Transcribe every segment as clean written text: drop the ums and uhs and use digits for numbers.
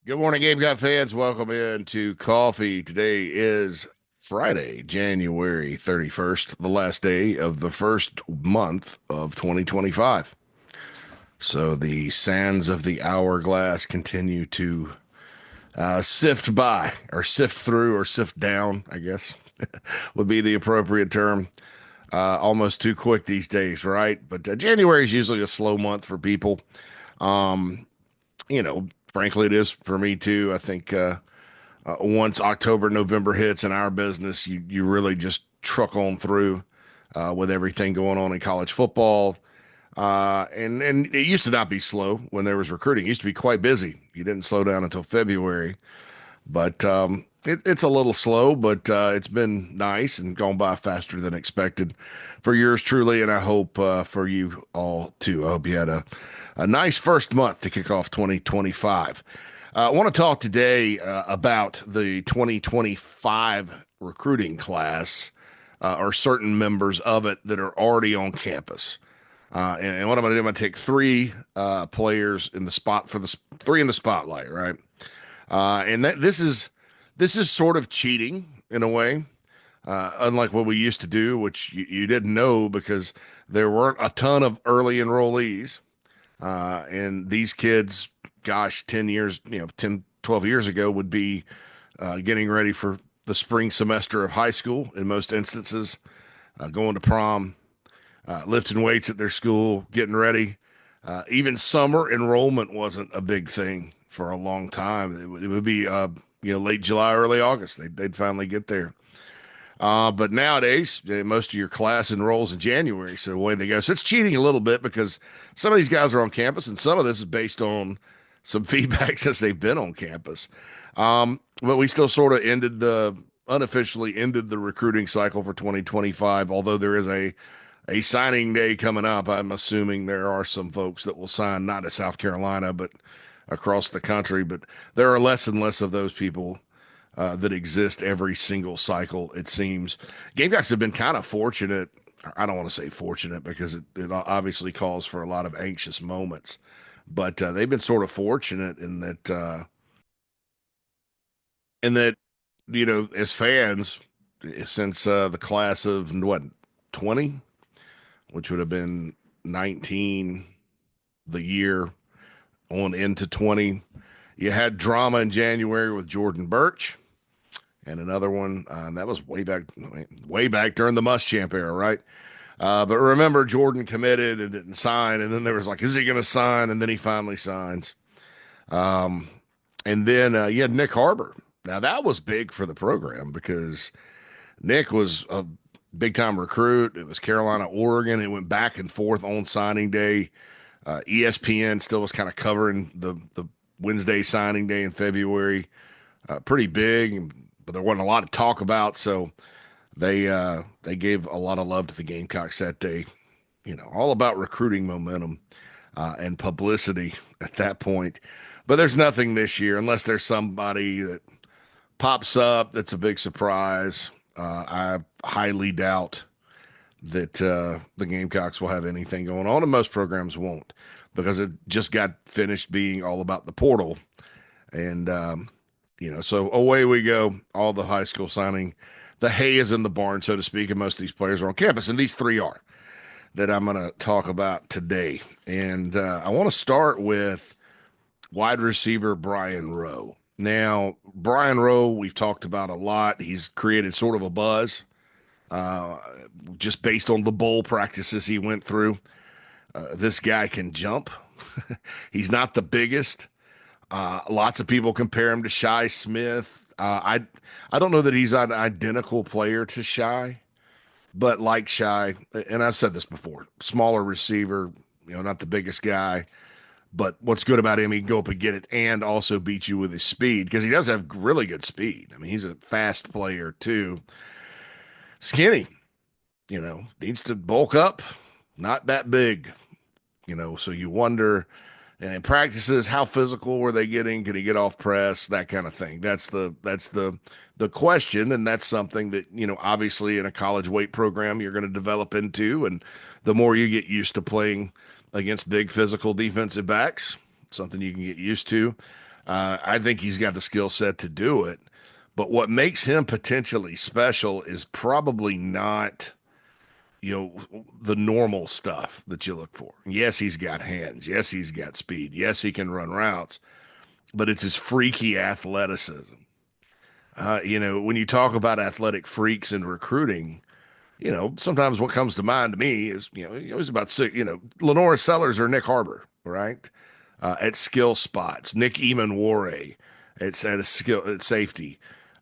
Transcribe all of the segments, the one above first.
Good morning, Gamecock fans. Welcome into Coffee. Today is Friday, January 31st, the last day of the first month of 2025. So the sands of the hourglass continue to sift by, or sift through, or sift down, I guess would be the appropriate term. Almost too quick these days, right? But January is usually a slow month for people. Um, Frankly, it is for me too. I think. Once October, November hits in our business, you really just truck on through with everything going on in college football. And it used to not be slow when there was recruiting. It used to be quite busy. You didn't slow down until February, but it's a little slow, but it's been nice and gone by faster than expected for yours truly. And I hope for you all too. I hope you had a nice first month to kick off 2025. I want to talk today about the 2025 recruiting class or certain members of it that are already on campus. And what I'm going to do, I'm going to take three players in the spot for the three in the spotlight, right? And this is sort of cheating in a way, unlike what we used to do, which you didn't know because there weren't a ton of early enrollees. And these kids, gosh, 10 years, 10, 12 years ago would be getting ready for the spring semester of high school in most instances, going to prom, lifting weights at their school, getting ready. Even summer enrollment wasn't a big thing for a long time. It would be, late July, early August. They'd finally get there. But nowadays, most of your class enrolls in January, so away they go. So it's cheating a little bit because some of these guys are on campus, and some of this is based on some feedback since they've been on campus. But we still sort of unofficially ended the recruiting cycle for 2025, although there is a signing day coming up. I'm assuming there are some folks that will sign, not to South Carolina, but across the country. But there are less and less of those people that exist every single cycle, it seems. Gamecocks have been kind of fortunate. I don't want to say fortunate because it obviously calls for a lot of anxious moments, but they've been sort of fortunate in that, as fans, since the class of what, 20, which would have been 19, the year on into 20, you had drama in January with Jordan Birch. And another one, and that was way back during the Muschamp era, right? But remember, Jordan committed and didn't sign, and then there was like, is he going to sign? And then he finally signs. Um, and then you had Nick Harbor. Now that was big for the program because Nick was a big time recruit. It was Carolina, Oregon. It went back and forth on signing day. ESPN still was kind of covering the Wednesday signing day in February. Pretty big, but there wasn't a lot to talk about. So they gave a lot of love to the Gamecocks that day. All about recruiting momentum and publicity at that point. But there's nothing this year unless there's somebody that pops up that's a big surprise. I highly doubt that the Gamecocks will have anything going on, and most programs won't because it just got finished being all about the portal. And so away we go. All the high school signing, the hay is in the barn, so to speak, and most of these players are on campus, and these three are that I'm going to talk about today. And I want to start with wide receiver Brian Rowe. Now, Brian Rowe, we've talked about a lot. He's created sort of a buzz uh, just based on the bowl practices he went through. This guy can jump. He's not the biggest. Lots of people compare him to Shy Smith. I don't know that he's an identical player to Shy, but like Shy, and I've said this before, smaller receiver, not the biggest guy. But what's good about him, he can go up and get it and also beat you with his speed because he does have really good speed. I mean, he's a fast player too. Skinny, needs to bulk up, not that big, so you wonder and in practices, how physical were they getting? Could he get off press? That kind of thing. That's the question, and that's something that obviously in a college weight program you're going to develop into, and the more you get used to playing against big physical defensive backs, something you can get used to. I think he's got the skill set to do it. But what makes him potentially special is probably not, the normal stuff that you look for. Yes, he's got hands. Yes, he's got speed. Yes, he can run routes, but it's his freaky athleticism. When you talk about athletic freaks in recruiting, sometimes what comes to mind to me is, it was about six, Lenora Sellers or Nick Harbor, right? At skill spots, Nick Eamon at a skill at safety.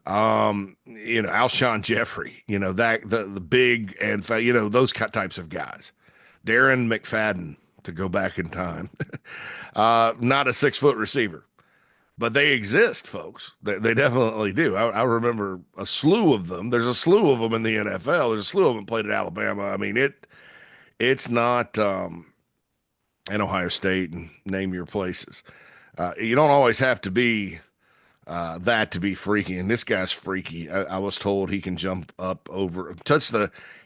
Alshon Jeffrey, that the big and those types of guys. Darren McFadden, to go back in time. Not a 6 foot receiver, but they exist, folks. They definitely do. I remember a slew of them. There's a slew of them in the NFL. There's a slew of them played at Alabama. I mean, it's not in Ohio State and name your places. You don't always have to be that to be freaky, and this guy's freaky. I was told he can jump up over,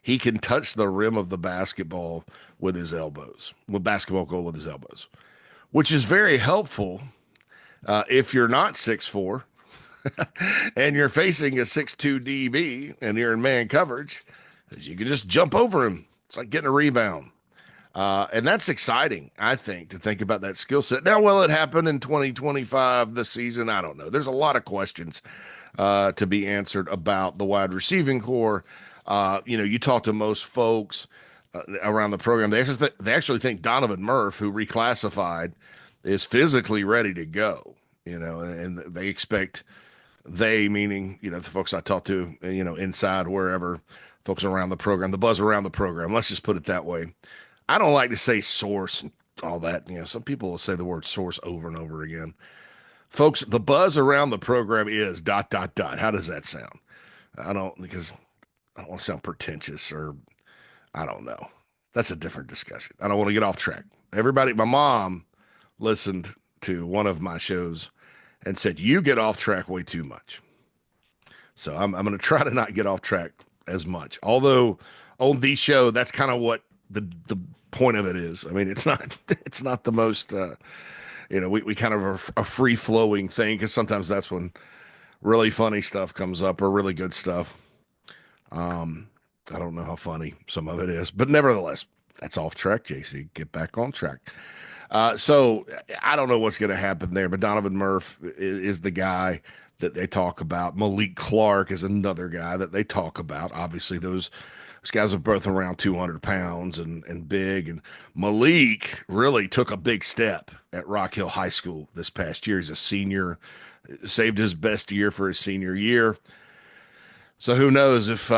he can touch the rim of the basketball with his elbows, with basketball goal with his elbows, which is very helpful if you're not 6'4" and you're facing a 6'2" DB and you're in man coverage, you can just jump over him. It's like getting a rebound. And that's exciting, I think, to think about that skill set. Now, will it happen in 2025 this season? I don't know. There's a lot of questions to be answered about the wide receiving core. You talk to most folks around the program. They actually think Donovan Murph, who reclassified, is physically ready to go, and they expect meaning, the folks I talk to, inside, wherever, folks around the program, the buzz around the program. Let's just put it that way. I don't like to say source and all that. Some people will say the word source over and over again. Folks, the buzz around the program is ... How does that sound? Because I don't want to sound pretentious or I don't know. That's a different discussion. I don't want to get off track. My mom listened to one of my shows and said, you get off track way too much. So I'm going to try to not get off track as much. Although on the show, that's kind of what the point of it is. I mean, it's not the most, we kind of are a free flowing thing, because sometimes that's when really funny stuff comes up or really good stuff. I don't know how funny some of it is, but nevertheless, that's off track, JC. Get back on track. So I don't know what's going to happen there, but Donovan Murph is the guy that they talk about. Malik Clark is another guy that they talk about. Obviously, those guys are both around 200 pounds and big. And Malik really took a big step at Rock Hill High School this past year. He's a senior, saved his best year for his senior year. So who knows if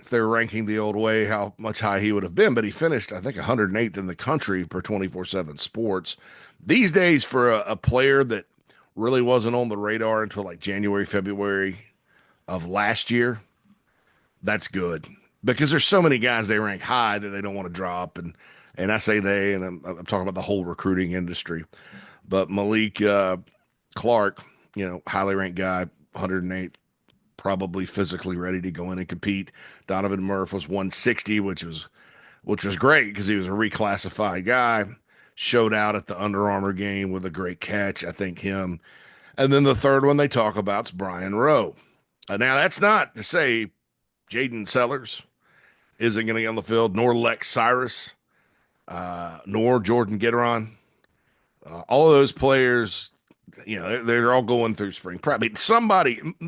they're ranking the old way, how much high he would have been. But he finished, I think, 108th in the country per 24/7 Sports. These days, for a player that really wasn't on the radar until like January, February of last year, that's good. Because there's so many guys they rank high that they don't want to drop. And I say they, and I'm talking about the whole recruiting industry. But Malik Clark, highly ranked guy, 108th, probably physically ready to go in and compete. Donovan Murph was 160, which was great because he was a reclassified guy. Showed out at the Under Armour game with a great catch. I think him. And then the third one they talk about is Brian Rowe. Now, that's not to say Jaden Sellers isn't going to get on the field, nor Lex Cyrus, nor Jordan Gidron. All of those players, they're all going through spring prep.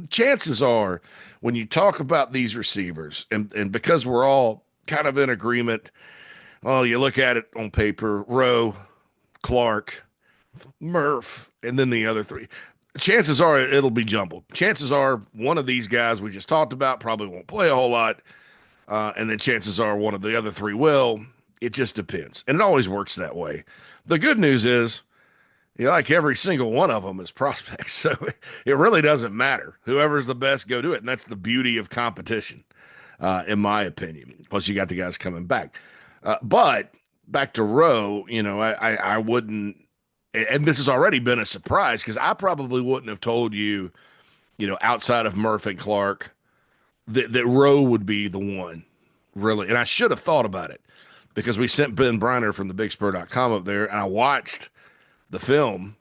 Chances are, when you talk about these receivers, and because we're all kind of in agreement, well, you look at it on paper, Rowe, Clark, Murph, and then the other three. Chances are it'll be jumbled. Chances are one of these guys we just talked about probably won't play a whole lot. And then chances are one of the other three will. It just depends. And it always works that way. The good news is, like every single one of them is prospects. So it really doesn't matter. Whoever's the best, go do it. And that's the beauty of competition, in my opinion. Plus, you got the guys coming back. But back to Rowe, I wouldn't, and this has already been a surprise because I probably wouldn't have told you, outside of Murph and Clark, that Rowe would be the one, really. And I should have thought about it because we sent Ben Briner from the BigSpur.com up there, and I watched the film,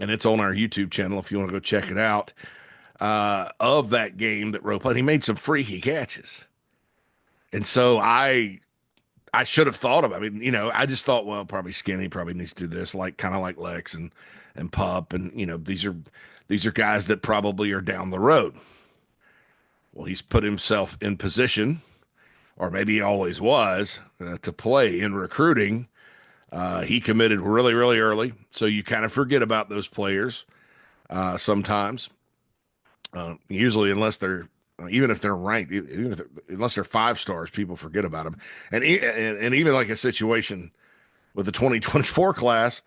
and it's on our YouTube channel if you want to go check it out, of that game that Rowe played. He made some freaky catches. And so I should have thought of. I mean, I just thought, well, probably Skinny probably needs to do this, like kind of like Lex and Pup, and these are guys that probably are down the road. Well, he's put himself in position, or maybe he always was, to play in recruiting. He committed really, really early, so you kind of forget about those players sometimes. Usually, unless they're even if they're ranked, unless they're 5 stars, people forget about them. And even like a situation with the 2024 class,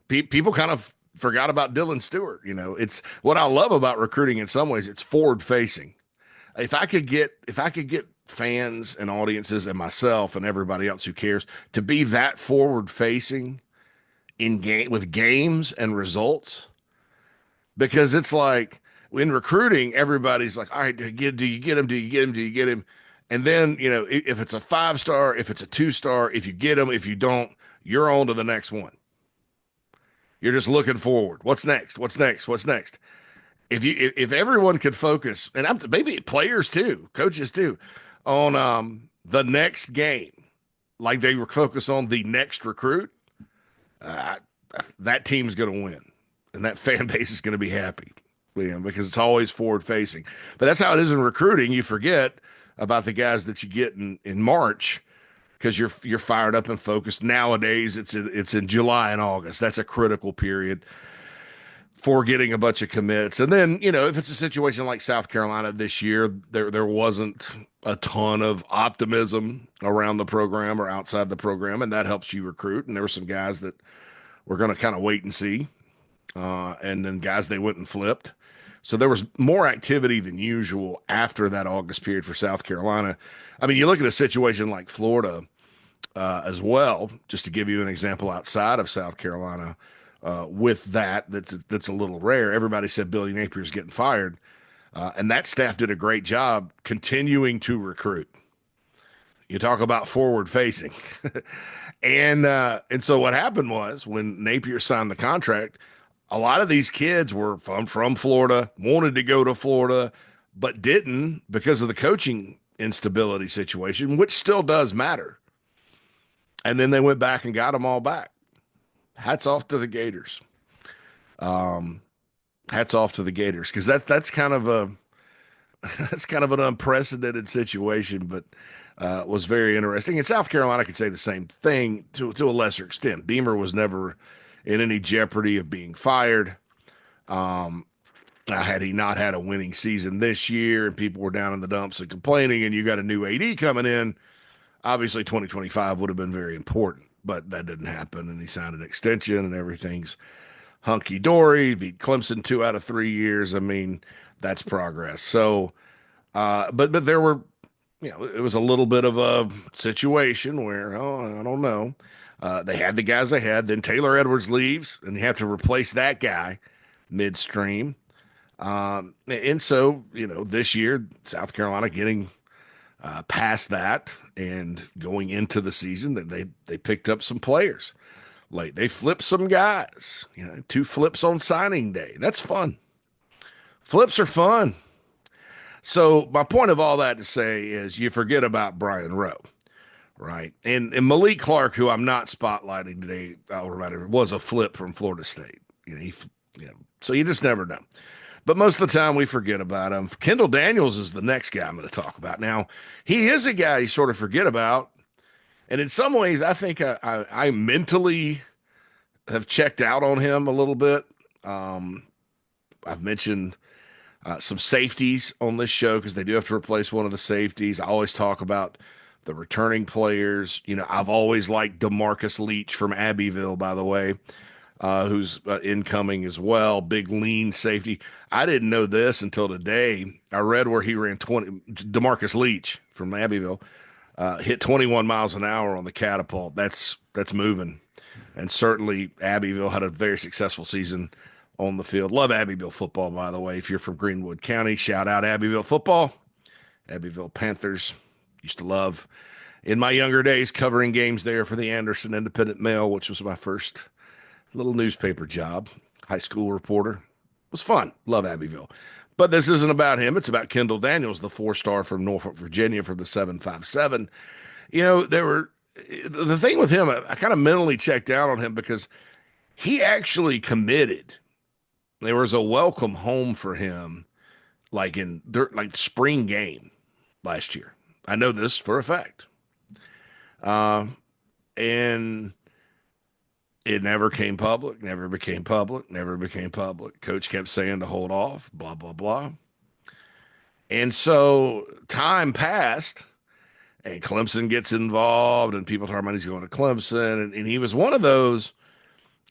people kind of forgot about Dylan Stewart. It's what I love about recruiting. In some ways, it's forward facing. If I could get fans and audiences and myself and everybody else who cares to be that forward facing in game with games and results, because it's like in recruiting, everybody's like, all right, do you get him? Do you get him? Do you get him? And then, if it's a 5-star, if it's a 2-star, if you get him, if you don't, you're on to the next one. You're just looking forward. What's next? What's next? What's next? If everyone could focus, and maybe players too, coaches too, on the next game, like they were focused on the next recruit, that team's going to win, and that fan base is going to be happy, because it's always forward facing. But that's how it is in recruiting. You forget about the guys that you get in March because you're fired up and focused. Nowadays, it's in July and August. That's a critical period for getting a bunch of commits. And then, if it's a situation like South Carolina this year, there wasn't a ton of optimism around the program or outside the program, and that helps you recruit. And there were some guys that were going to kind of wait and see, and then guys they went and flipped. So there was more activity than usual after that August period for South Carolina. I mean, you look at a situation like Florida as well, just to give you an example outside of South Carolina. With that's a little rare. Everybody said Billy Napier's getting fired, and that staff did a great job continuing to recruit. You talk about forward facing, and so what happened was when Napier signed the contract, a lot of these kids were from Florida, wanted to go to Florida, but didn't because of the coaching instability situation, which still does matter. And then they went back and got them all back. Hats off to the Gators. Hats off to the Gators, because that's kind of an unprecedented situation, but was very interesting. And South Carolina could say the same thing to a lesser extent. Beamer was never in any jeopardy of being fired. Had he not had a winning season this year and people were down in the dumps and complaining, and you got a new AD coming in, obviously 2025 would have been very important. But that didn't happen, and he signed an extension, and everything's hunky-dory. Beat Clemson 2 out of 3 years. I mean, that's progress. So, but there were, it was a little bit of a situation where, I don't know. They had the guys they had. Then Taylor Edwards leaves, and you have to replace that guy midstream. And so, this year, South Carolina getting past that and going into the season, that they picked up some players. Like they flipped some guys, 2 flips on signing day. That's fun. Flips are fun. So my point of all that to say is you forget about Brian Rowe, right? And Malik Clark, who I'm not spotlighting today, was a flip from Florida State. So you just never know. But most of the time we forget about him. Kendall Daniels is the next guy I'm going to talk about. Now, he is a guy you sort of forget about. And in some ways, I think I mentally have checked out on him a little bit. I've mentioned some safeties on this show because they do have to replace one of the safeties. I always talk about the returning players. I've always liked DeMarcus Leach from Abbeville, by the way. Who's incoming as well, big lean safety. I didn't know this until today. I read where he ran 20. DeMarcus Leach from Abbeville hit 21 miles an hour on the catapult. That's moving, and certainly Abbeville had a very successful season on the field. Love Abbeville football, by the way. If you're from Greenwood County, shout out Abbeville football. Abbeville Panthers. Used to love in my younger days covering games there for the Anderson Independent Mail, which was my first little newspaper job high school reporter. It was fun. Love Abbeville. But this isn't about him. It's about Kendall Daniels, the 4-star from Norfolk, Virginia, from the 757. The thing with him, I kind of mentally checked out on him because he actually committed. There was a welcome home for him, like spring game last year. I know this for a fact. Uh, and it never came public, never became public, never became public. Coach kept saying to hold off, blah, blah, blah. And so time passed, and Clemson gets involved, and people talk about he's going to Clemson. And he was one of those.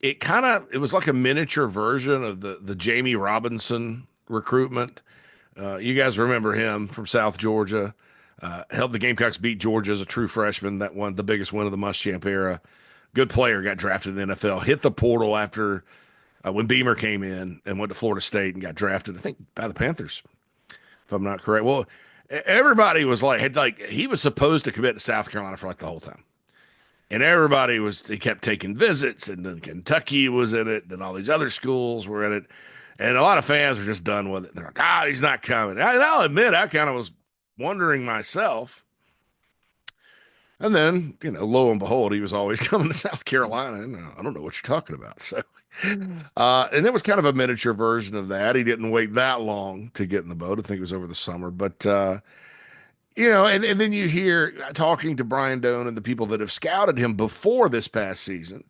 It was like a miniature version of the Jamie Robinson recruitment. You guys remember him from South Georgia. Helped the Gamecocks beat Georgia as a true freshman. That won the biggest win of the Muschamp era. Good player, got drafted in the NFL. Hit the portal after when Beamer came in and went to Florida State and got drafted, I think, by the Panthers, if I'm not correct. Well, everybody was he was supposed to commit to South Carolina for like the whole time. And he kept taking visits, and then Kentucky was in it, and all these other schools were in it. And a lot of fans were just done with it. They're like, he's not coming. And I'll admit, I kind of was wondering myself. And then, lo and behold, he was always coming to South Carolina. And I don't know what you're talking about. So, and it was kind of a miniature version of that. He didn't wait that long to get in the boat. I think it was over the summer. But, and then you hear talking to Brian Doan and the people that have scouted him before this past season.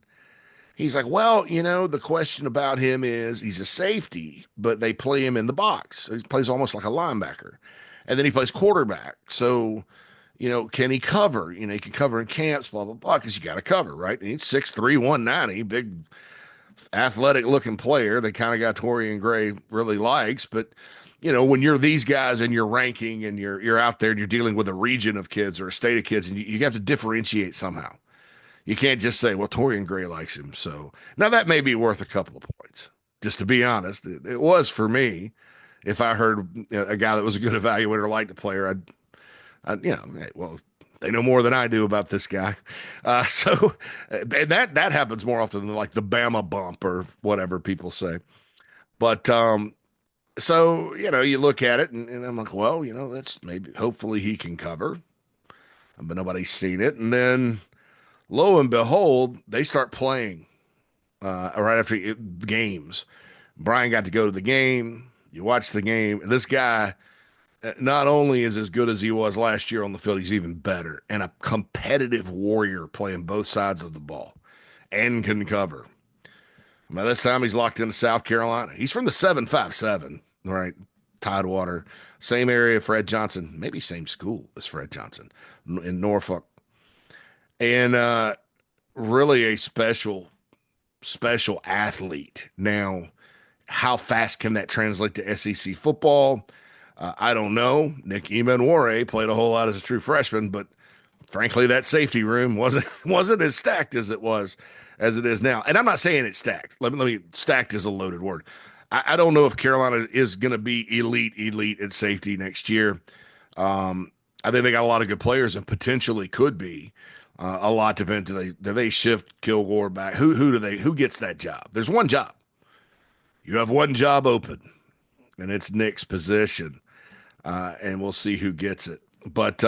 He's like, well, the question about him is he's a safety, but they play him in the box. He plays almost like a linebacker. And then he plays quarterback. So, can he cover? He can cover in camps, blah, blah, blah, because you got to cover, right? And he's 6'3", 190, big, athletic-looking player that kind of got Torian Gray really likes. But, when you're these guys and you're ranking and you're out there and you're dealing with a region of kids or a state of kids, and you have to differentiate somehow. You can't just say, well, Torian Gray likes him. So now that may be worth a couple of points. Just to be honest, it was for me. If I heard a guy that was a good evaluator liked the player, hey, well, they know more than I do about this guy. And that happens more often than like the Bama bump or whatever people say. But so you look at it and I'm like, well, that's hopefully he can cover, but nobody's seen it. And then lo and behold, they start playing right after games. Brian got to go to the game. You watch the game. This guy not only is as good as he was last year on the field, he's even better, and a competitive warrior playing both sides of the ball and can cover. By this time, he's locked into South Carolina. He's from the 757, right? Tidewater. Same area Fred Johnson, maybe same school as Fred Johnson in Norfolk. And really a special athlete. Now, how fast can that translate to SEC football? I don't know. Nick Emanware played a whole lot as a true freshman, but frankly, that safety room wasn't as stacked as it is now. And I'm not saying it's stacked. Let me stacked is a loaded word. I don't know if Carolina is going to be elite at safety next year. I think they got a lot of good players and potentially could be. A lot depends. Do they shift Kilgore back? Who gets that job? There's one job. You have one job open, and it's Nick's position. And we'll see who gets it. But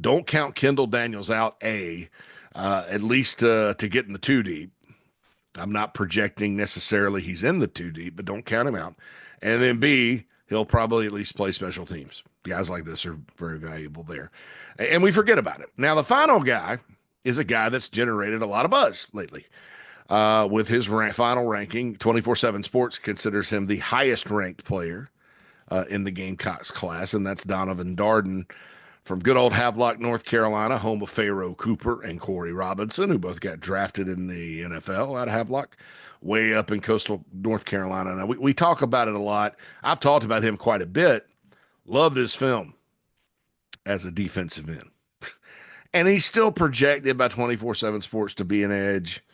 don't count Kendall Daniels out, at least to get in the 2 deep. I'm not projecting necessarily he's in the 2 deep, but don't count him out. And then B, he'll probably at least play special teams. Guys like this are very valuable there. And we forget about it. Now, the final guy is a guy that's generated a lot of buzz lately. With his final ranking, 24/7 Sports considers him the highest ranked player in the Gamecocks class, and that's Donovan Darden from good old Havelock, North Carolina, home of Pharaoh Cooper and Corey Robinson, who both got drafted in the NFL out of Havelock, way up in coastal North Carolina. Now, we talk about it a lot. I've talked about him quite a bit. Loved his film as a defensive end. And he's still projected by 24/7 Sports to be an edge.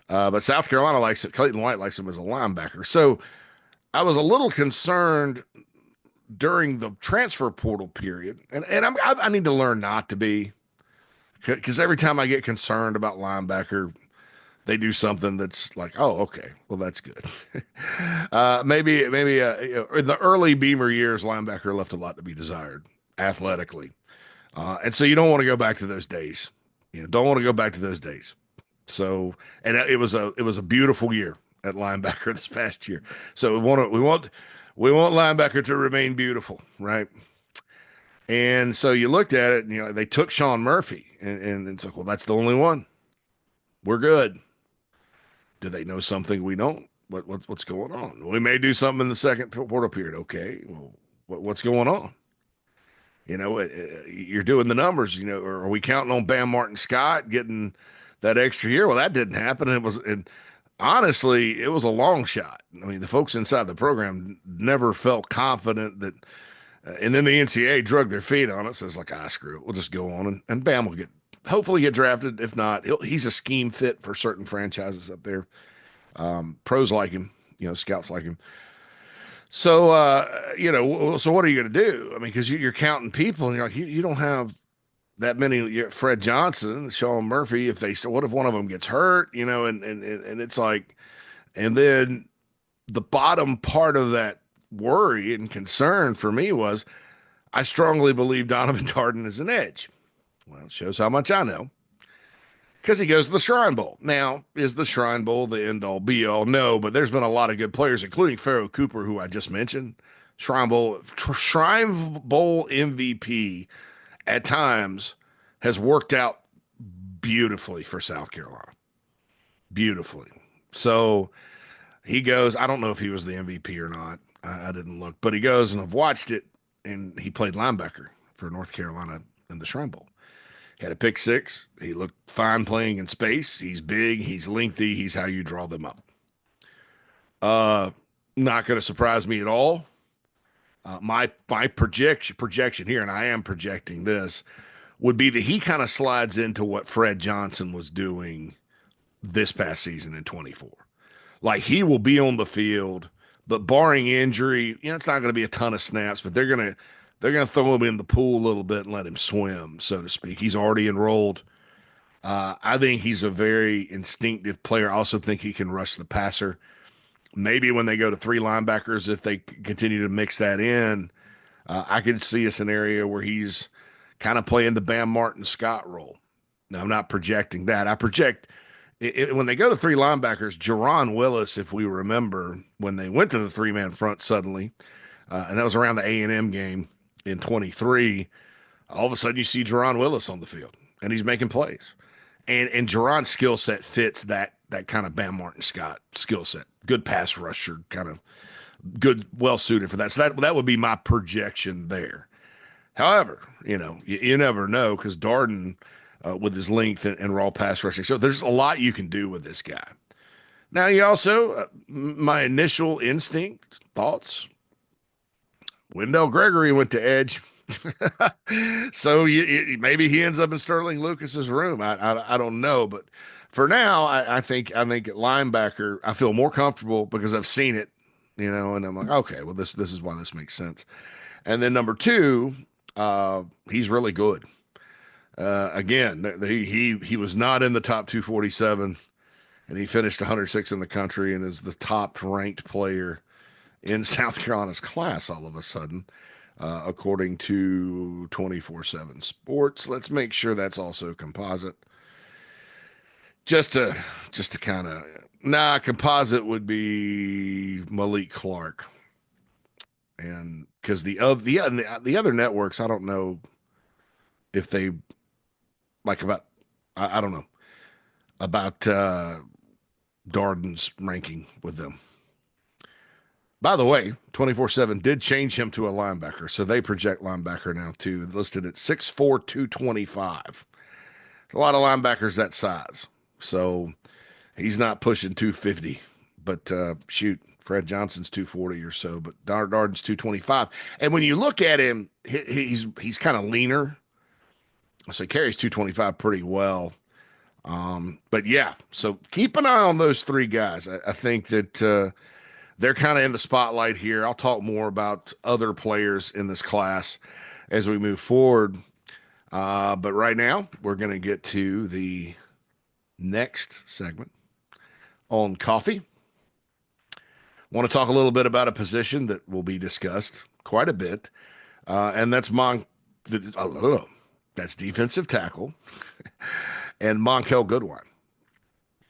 But South Carolina likes it. Clayton White likes him as a linebacker. So I was a little concerned during the transfer portal period. And I need to learn not to be. Because every time I get concerned about linebacker, they do something that's like, oh, okay, well, that's good. Maybe in the early Beamer years, linebacker left a lot to be desired athletically, and so you don't want to go back to those days. You know, don't want to go back to those days. So, and it was a beautiful year at linebacker this past year. So we want linebacker to remain beautiful, right? And so you looked at it, and they took Sean Murphy, and it's like, well, that's the only one. We're good. Do they know something we don't? What's going on? We may do something in the second portal period. Okay, well, what's going on? You're doing the numbers. Or are we counting on Bam Martin Scott getting that extra year? Well, that didn't happen. And honestly, it was a long shot. I mean, the folks inside the program never felt confident that. And then the NCAA drug their feet on it. So it's like, screw it. We'll just go on, and Bam will hopefully get drafted. If not, he's a scheme fit for certain franchises up there. Pros like him, scouts like him. So, so what are you going to do? I mean, because you're counting people, and you're like, you don't have that many. Fred Johnson, Sean Murphy. What if one of them gets hurt? And it's like, and then the bottom part of that worry and concern for me was, I strongly believe Donovan Darden is an edge. Well, it shows how much I know. Because he goes to the Shrine Bowl. Now, is the Shrine Bowl the end-all, be-all? No, but there's been a lot of good players, including Pharaoh Cooper, who I just mentioned. Shrine Bowl MVP at times has worked out beautifully for South Carolina. Beautifully. So he goes, I don't know if he was the MVP or not. I didn't look, but he goes, and I've watched it, and he played linebacker for North Carolina in the Shrine Bowl. Had a pick six. He looked fine playing in space. He's big. He's lengthy. He's how you draw them up. Not going to surprise me at all. My projection here, and I am projecting this, would be that he kind of slides into what Fred Johnson was doing this past season in 24. Like, he will be on the field, but barring injury, it's not going to be a ton of snaps, but they're going to throw him in the pool a little bit and let him swim, so to speak. He's already enrolled. I think he's a very instinctive player. I also think he can rush the passer. Maybe when they go to three linebackers, if they continue to mix that in, I could see a scenario where he's kind of playing the Bam Martin Scott role. Now, I'm not projecting that. I project when they go to three linebackers, Jerron Willis, if we remember, when they went to the three-man front suddenly, and that was around the A&M game in 23, all of a sudden you see Jerron Willis on the field, and he's making plays. And Jerron's skill set fits that kind of Bam Martin Scott skill set. Good pass rusher, kind of good, well suited for that. So that would be my projection there. However, you never know, because Darden, with his length and raw pass rushing, so there's a lot you can do with this guy. Now, you also, my initial instinct thoughts, Wendell Gregory went to edge. So maybe he ends up in Sterling Lucas's room. I don't know, but for now, I think at linebacker, I feel more comfortable because I've seen it, and I'm like, okay, well, this is why this makes sense. And then number two, he's really good. Again, he was not in the top 247, and he finished 106 in the country and is the top ranked player in South Carolina's class all of a sudden. According to 24/7 Sports. Let's make sure that's also composite. Just to kind of composite would be Malik Clark, and because the other networks, I don't know if they like about I don't know about Darden's ranking with them. By the way, 24/7 did change him to a linebacker, so they project linebacker now too, listed at 6'4", 225. A lot of linebackers that size, so he's not pushing 250. But shoot, Fred Johnson's 240 or so, but Darden's 225. And when you look at him, he's kind of leaner. So he carries 225 pretty well. But yeah, so keep an eye on those three guys. I think that they're kind of in the spotlight here. I'll talk more about other players in this class as we move forward. But right now, we're going to get to the next segment. on coffee. Want to talk a little bit about a position that will be discussed quite a bit, and that's defensive tackle and Monkell Goodwine.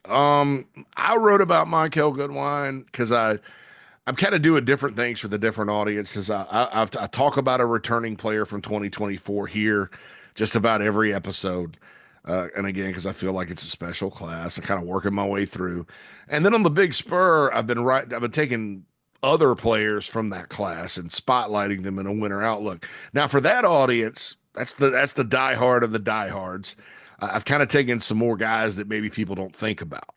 I wrote about Monkell Goodwine because I'm kind of doing different things for the different audiences. I talk about a returning player from 2024 here, just about every episode. And again, because I feel like it's a special class, I'm kind of working my way through. And then on the Big Spur, I've been taking other players from that class and spotlighting them in a winter outlook. Now, for that audience, that's the diehard of the diehards. I've kind of taken some more guys that maybe people don't think about.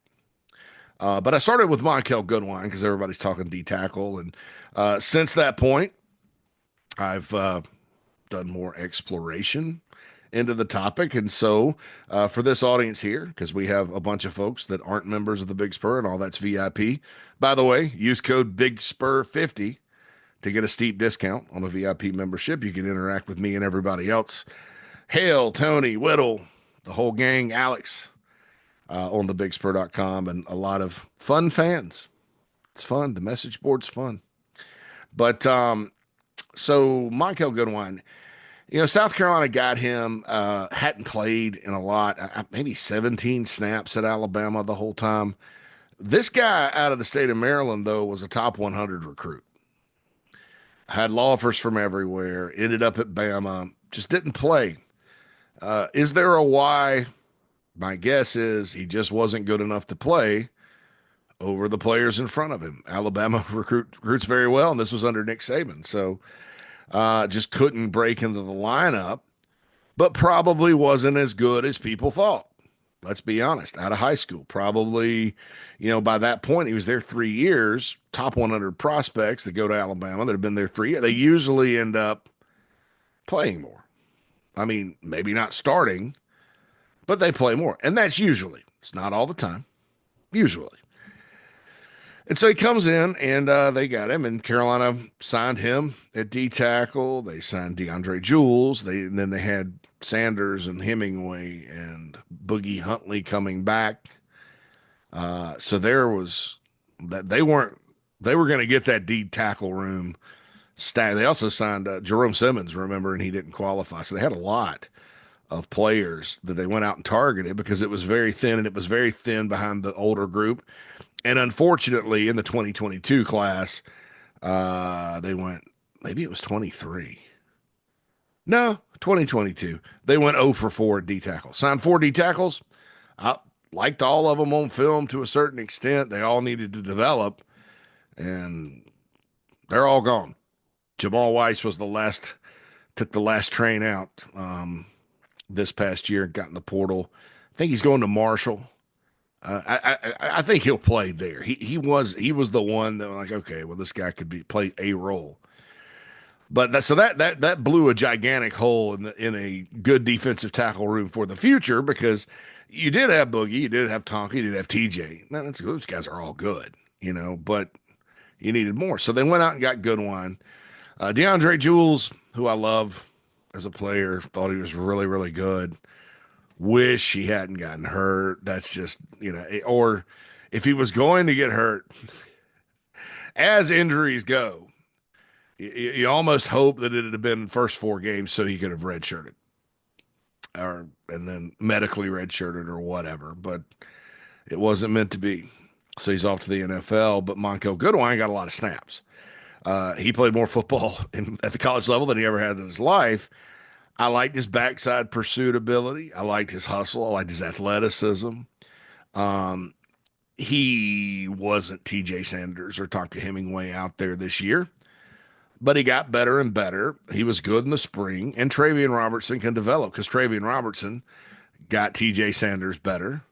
But I started with Monkell Goodwine because everybody's talking D tackle, and since that point, I've done more exploration into the topic. And so, for this audience here, because we have a bunch of folks that aren't members of the Big Spur, and all that's VIP. By the way, use code Big Spur 50 to get a steep discount on a VIP membership. You can interact with me and everybody else. Hale, Tony, Whittle, the whole gang, Alex, on thebigspur.com, and a lot of fun fans. It's fun. The message board's fun. But so Monkell Goodwine, South Carolina got him, hadn't played in a lot, maybe 17 snaps at Alabama the whole time. This guy out of the state of Maryland, though, was a top 100 recruit. Had law offers from everywhere, ended up at Bama, just didn't play. Is there a why? My guess is he just wasn't good enough to play over the players in front of him. Alabama recruits very well, and this was under Nick Saban. So just couldn't break into the lineup, but probably wasn't as good as people thought. Let's be honest. Out of high school, probably, by that point, he was there 3 years. Top 100 prospects that go to Alabama that have been there 3 years, they usually end up playing more. I mean, maybe not starting, but they play more. And that's usually, it's not all the time, usually. And so he comes in, and they got him, and Carolina signed him at D tackle. They signed DeAndre Jules. And then they had Sanders and Hemingway and Boogie Huntley coming back. So there was that they were going to get that D tackle room stacked. They also signed Jerome Simmons, remember, and he didn't qualify. So they had a lot of players that they went out and targeted because it was very thin, and it was very thin behind the older group. And unfortunately, in the 2022 class, they went, maybe it was 23. No, 2022. They went 0 for 4 at D tackle. Signed 4 D tackles. I liked all of them on film to a certain extent. They all needed to develop, and they're all gone. Jamal Weiss was took the last train out this past year, got in the portal. I think he's going to Marshall. I think he'll play there. He was the one that was like, okay, well, this guy could play a role. But that blew a gigantic hole in a good defensive tackle room for the future, because you did have Boogie, you did have Tonka, you did have TJ. Now, those guys are all good, but you needed more. So they went out and got Goodwine. DeAndre Jules, who I love as a player, thought he was really, really good. Wish he hadn't gotten hurt. That's just, or if he was going to get hurt, as injuries go, you almost hope that it had been the first 4 games so he could have redshirted and then medically redshirted or whatever, but it wasn't meant to be. So he's off to the NFL, but Monkell Goodwine got a lot of snaps. He played more football at the college level than he ever had in his life. I liked his backside pursuit ability. I liked his hustle. I liked his athleticism. He wasn't TJ Sanders or Tonka Hemingway out there this year, but he got better and better. He was good in the spring, and Travian Robertson can develop because Travian Robertson got TJ Sanders better.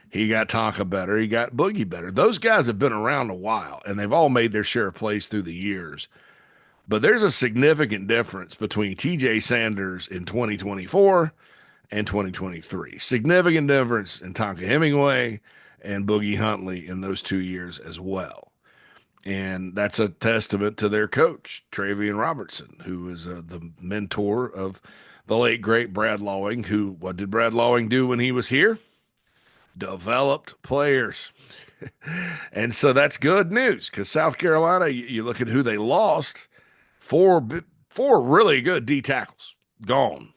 He got Tonka better. He got Boogie better. Those guys have been around a while, and they've all made their share of plays through the years. But there's a significant difference between TJ Sanders in 2024 and 2023. Significant difference in Tonka Hemingway and Boogie Huntley in those 2 years as well. And that's a testament to their coach, Travian Robertson, who is the mentor of the late, great Brad Lawing, what did Brad Lawing do when he was here? Developed players. And so that's good news because South Carolina, you look at who they lost, four really good D tackles gone,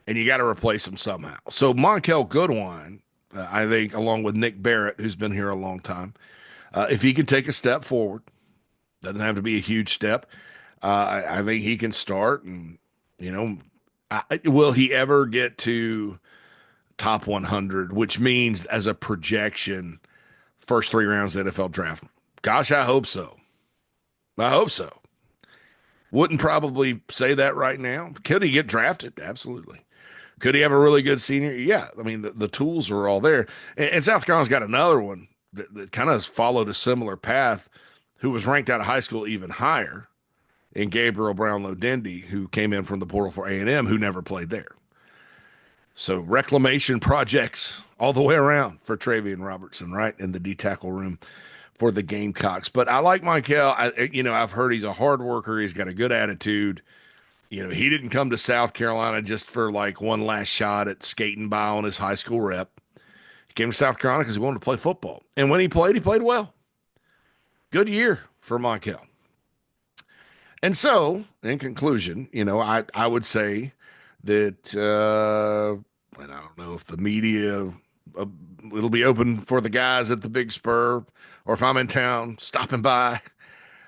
and you got to replace them somehow. So Monkell Goodwine, I think, along with Nick Barrett, who's been here a long time, if he can take a step forward, doesn't have to be a huge step. I think he can start, and you know, will he ever get to top 100? Which means as a projection, first 3 rounds of the NFL draft. Gosh, I hope so. I hope so. Wouldn't probably say that right now. Could he get drafted? Absolutely. Could he have a really good senior? Yeah. I mean, the tools are all there. And South Carolina's got another one that kind of followed a similar path, who was ranked out of high school even higher, in Gabriel Brownlow-Dendy, who came in from the portal for A&M, who never played there. So reclamation projects all the way around for Travian Robertson, right, in the D tackle room for the Gamecocks. But I like Monkell. I've heard he's a hard worker. He's got a good attitude. He didn't come to South Carolina just for like one last shot at skating by on his high school rep. He came to South Carolina because he wanted to play football. And when he played well. Good year for Monkell. And so, in conclusion, I would say that, and I don't know if the media, it'll be open for the guys at the Big Spur, or if I'm in town stopping by.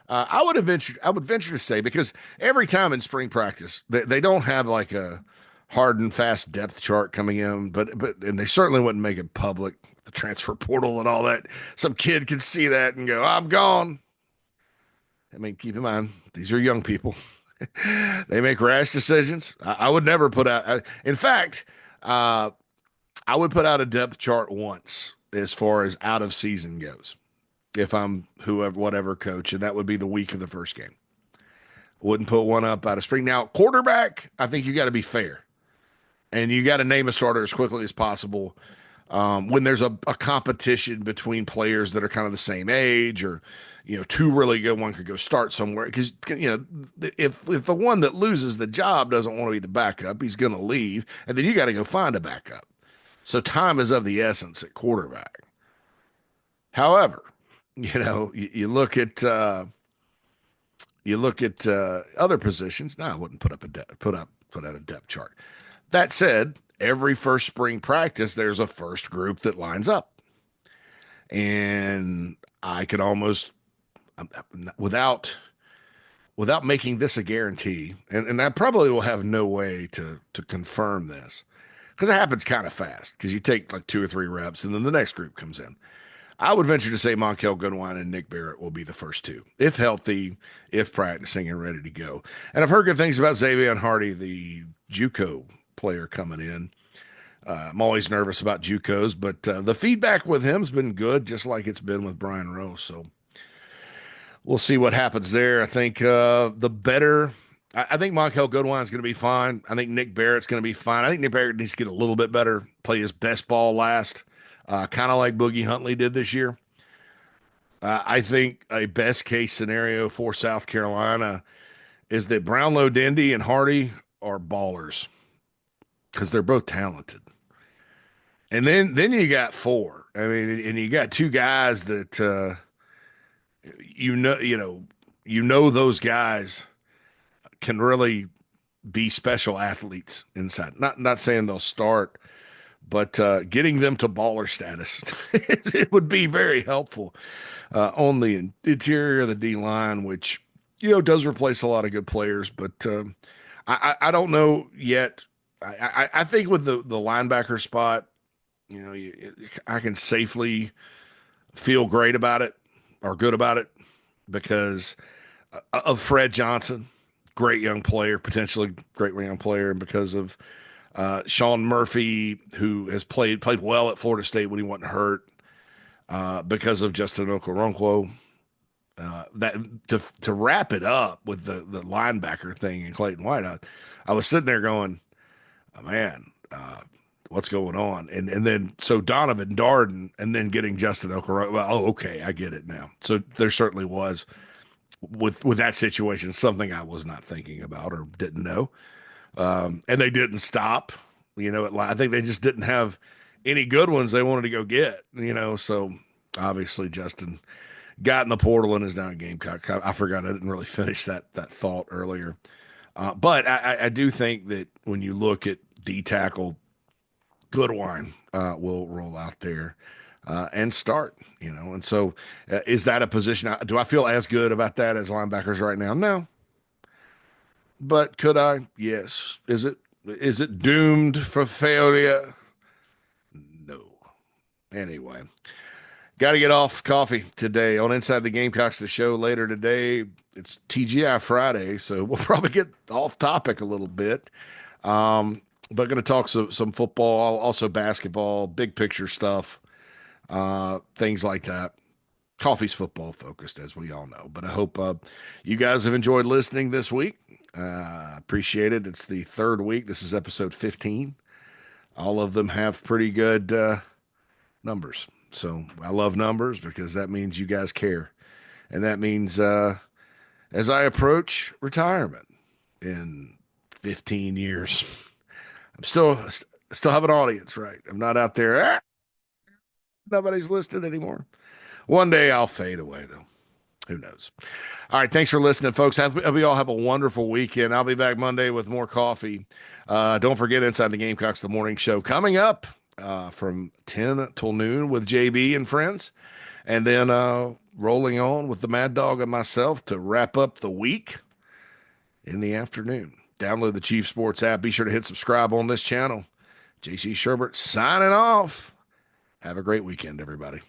I would venture to say, because every time in spring practice, they don't have like a hard and fast depth chart coming in, and they certainly wouldn't make it public, the transfer portal and all that. Some kid could see that and go, I'm gone. I mean, keep in mind, these are young people. They make rash decisions. I would never put out. In fact, I would put out a depth chart once as far as out of season goes, if I'm whatever coach, and that would be the week of the first game. Wouldn't put one up out of spring. Now, quarterback, I think you got to be fair, and you got to name a starter as quickly as possible. When there's a competition between players that are kind of the same age, or two really good, one could go start somewhere, because if the one that loses the job doesn't want to be the backup, he's going to leave, and then you got to go find a backup. So time is of the essence at quarterback. However, you look at other positions. No, I wouldn't put out a depth chart. That said, every first spring practice, there's a first group that lines up. And I could almost, without making this a guarantee, and I probably will have no way to confirm this, because it happens kind of fast, because you take like 2 or 3 reps and then the next group comes in. I would venture to say Monkell Goodwine and Nick Barrett will be the first 2, if healthy, if practicing and ready to go. And I've heard good things about Xavier Hardy, the JUCO player coming in. I'm always nervous about JUCOs, but the feedback with him's been good, just like it's been with Brian Rowe. So we'll see what happens there. I think I think Monkell Goodwine's going to be fine. I think Nick Barrett's going to be fine. I think Nick Barrett needs to get a little bit better, play his best ball last, kind of like Boogie Huntley did this year. I think a best case scenario for South Carolina is that Brownlow-Dendy and Hardy are ballers, because they're both talented. And then you got 4. I mean, and you got 2 guys that those guys can really be special athletes inside. Not saying they'll start, but getting them to baller status, it would be very helpful on the interior of the D line, which does replace a lot of good players. But I don't know yet. I think with the linebacker spot, I can safely feel great about it, or good about it, because of Fred Johnson, great young player, potentially great young player, and because of Sean Murphy, who has played well at Florida State when he wasn't hurt, because of Justin Okoronkwo. That to wrap it up with the linebacker thing and Clayton White, I was sitting there going, oh, man, what's going on? And then so Donovan Darden, and then getting Justin Okoronkwo. Well, okay, I get it now. So there certainly was with that situation something I was not thinking about or didn't know. And they didn't stop. I think they just didn't have any good ones they wanted to go get. So Obviously, Justin got in the portal and is now in Gamecock. I forgot I didn't really finish that thought earlier. But I do think that when you look at D tackle, Goodwine will roll out there and start, And so is that a position? Do I feel as good about that as linebackers right now? No. But could I? Yes. Is it doomed for failure? No. Anyway, got to get off coffee today on Inside the Gamecocks, the show later today. It's TGI Friday, so we'll probably get off topic a little bit. But going to talk some football, also basketball, big picture stuff, things like that. Coffee's football focused, as we all know. But I hope you guys have enjoyed listening this week. Appreciate it. It's the third week. This is episode 15. All of them have pretty good numbers. So I love numbers because that means you guys care. And that means as I approach retirement in 15 years, I'm still have an audience, right? I'm not out there. Nobody's listening anymore. One day I'll fade away, though. Who knows? All right. Thanks for listening, folks. We all have a wonderful weekend. I'll be back Monday with more coffee. Don't forget Inside the Gamecocks, the morning show coming up from 10 till noon with JB and friends. And then rolling on with the Mad Dog and myself to wrap up the week in the afternoon. Download the Chief Sports app. Be sure to hit subscribe on this channel. JC Shurburtt signing off. Have a great weekend, everybody.